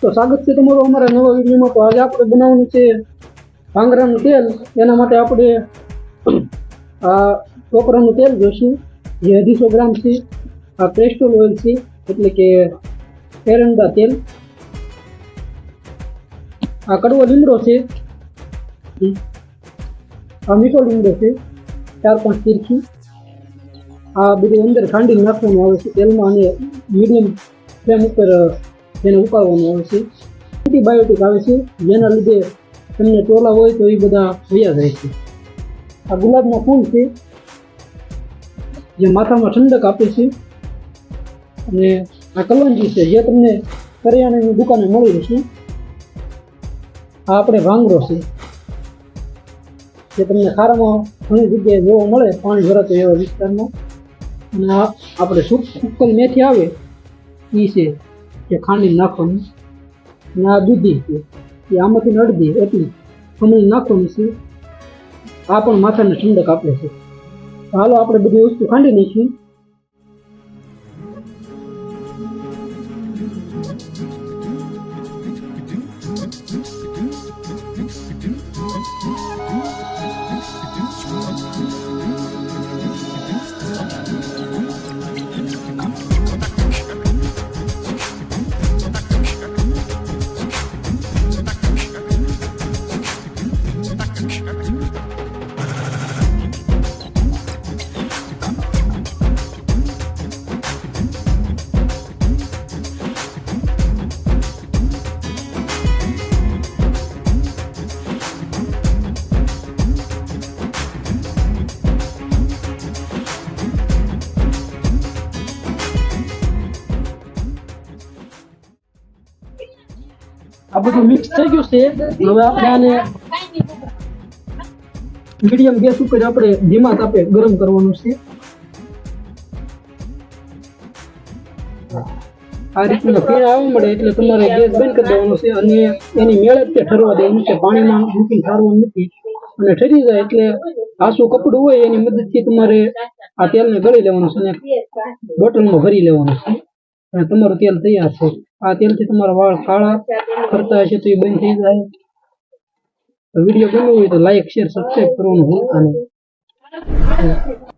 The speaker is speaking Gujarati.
તો સ્વાગત છે તમારું અમારા નવા વિડીયોમાં। તો આજે આપણે બનાવવાનું છે ભાંગરાનું તેલ। એના માટે આપણે આ ટોપરાનું તેલ જોઈશું, જે 250 ગ્રામ છે। આ કેસ્ટોર ઓઇલ છે, એટલે કે એરંડા તેલ। આ કડવો લીમડો છે, આ મીઠો લીમડો છે, 4-5 તીરખી। આ બધું અંદર ખાંડી નાખવાનું આવે છે તેલમાં, અને મીડિયમ ફ્લેમ ઉપર તેને ઉકાળવાનું આવે છે। એન્ટીબાયોટિક આવે છે, જેના લીધે તમને ટોલા હોય તો એ બધા વયા જાય છે। આ ગુલાબના ફૂલ છે, જે માથામાં ઠંડક આપે છે। અને આ કલંજી છે, જે તમને કરિયાણાની દુકાને મળી રહેશે। આ આપણે ભાંગરો છે, જે તમને ખારામાં ઘણી જગ્યાએ જોવા મળે, પાણી ભરાતો એવા વિસ્તારમાં। અને આ આપણે સુક્કલ મેથી આવે એ છે, જે ખાંડી નાખવાની। અને આ દૂધી છે, એ આમાંથી અડધી એટલી ખમણી નાખવાની છે। આ પણ માથાને ઠંડક આપે છે। હાલો આપણે બધી વસ્તુ ખાંડી નાખીએ। આ બધું મિક્સ થઈ ગયું છે। હવે આપણે આને મીડિયમ ગેસ ઉપર આપણે ધીમા તાપે ગરમ કરવાનું છે। આ રીતના ફીણ આવવા મળે એટલે તમારે ગેસ બંધ કરી દેવાનો છે, અને એની મેળે જ ઠરવા દેવાનું છે। પાણીમાં મૂકીને ઠારવાનું નથી। અને ઠરી જાય એટલે આસું કપડું હોય એની મદદથી તમારે આ તેલને ગળી લેવાનું છે, અને બોટલમાં ભરી લેવાનું છે, અને તમારું તેલ તૈયાર છે। આ તેલથી તમારા વાળ કાળા કરતા હશે તો એ બંધ થઈ જાય। તો વિડીયો ગમ્યો હોય તો લાઈક, શેર, સબસ્ક્રાઈબ કરવાનું ભૂલતા નહીં।